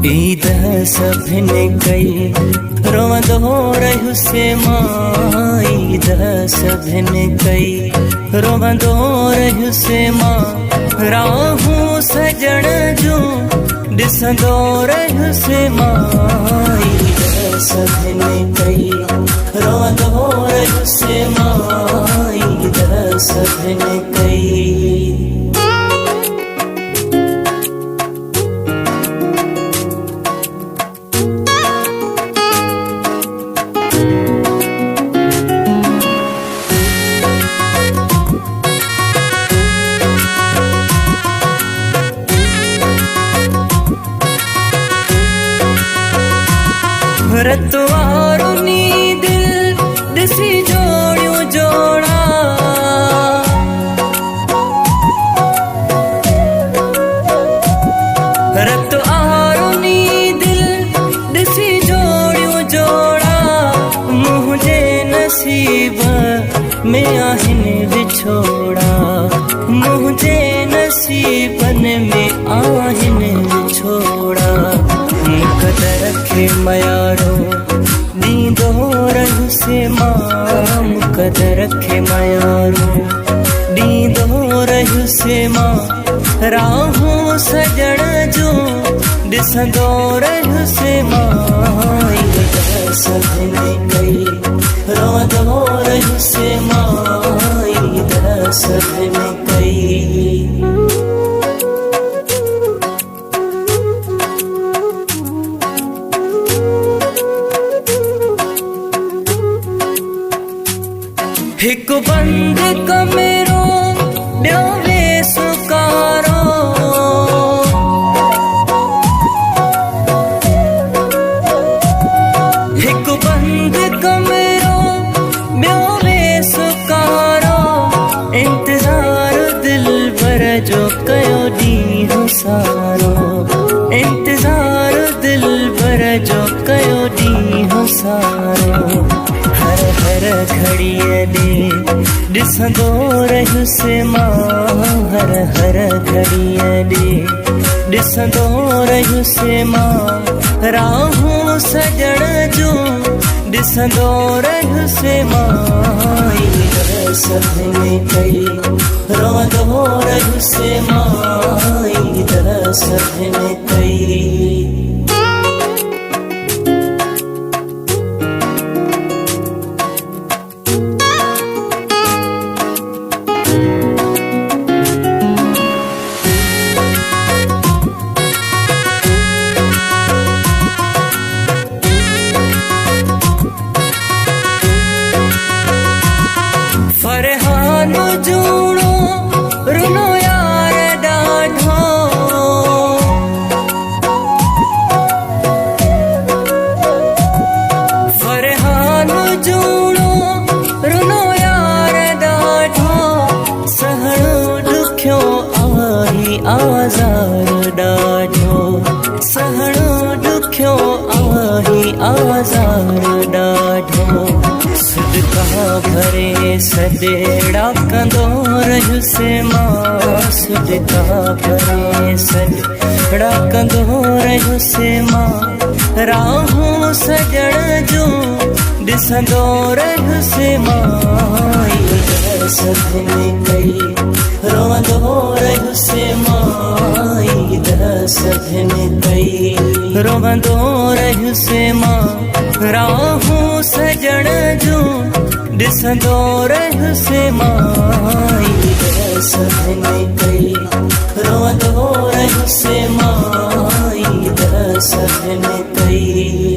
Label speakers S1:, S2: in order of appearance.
S1: ईद सभिने कई रोवंदो रहियुसि मां। ईद सभिने कई रोवंदो रहियुसि मां। राहूं सजण जूं ॾिसंदो रहियुसि मां। ईद सभिने कई रोवंदो रहियुसि मां। ईद सभिने कई। रतवारुनी दिल ॾिसी जोड़ियूं जोड़ा। रतवारुनी दिल ॾिसी जोड़ियूं जोड़ा। मुंहिंजे नसीब में आहिनि विछोड़ा। मुंहिंजे नसीबनि में आहिनि विछोड़ा। मुक़दर खे मयारो ॾींदो रहियुसि मां। मुक़दर खे मयारो ॾींदो रहियुसि मां। राहूं सजण जूं ॾिसंदो रहियुसि मां। ईद सभिने कई रोवंदो रहियुसि मां। ईद सभिने कई। हिकु बंद कमरो ॿियो बेसुकारो। हिकु बंद कमरो ॿियो बेसुकारो। इंतज़ार दिलबर जो कयो ॾींहुं सारो। इंतज़ार दिलबर जो कयो ॾींहुं सारो। हर हर घड़ीअ ॾे ॾिसंदो रहियुसि मां। हर हर घड़ीअ ॾे ॾिसंदो रहियुसि मां। राहूं सजण जूं ॾिसंदो रहियुसि मां। ईद सभिने कई रोवंदो रहियुसि मां। ईद सभिने कई। फरहान जूणो रुनो यार ॾाढो। फरहान जूणो रुनो यार ॾाढो। सहणो ॾुखियो आहे आज़ार ॾाढो। सहणो ॾुखियो आहे आज़ार ॾाढो। सदका भरे सॾेड़ा कंदो रहियुसि मां। सदका भरे सॾेड़ा कंदो रहियुसि मां। राहूं सजण जूं ॾिसंदो रहियुसि मां। ईद सभिने कई रोवंदो रहियुसि मां। ईद सभिने कई रोवंदो रहियुसि मां। राहूं सजण जूं ॾिसंदो रहियुसि मां। ईद सभिने कई रोवंदो रहियुसि मां। ईद सभिने कई।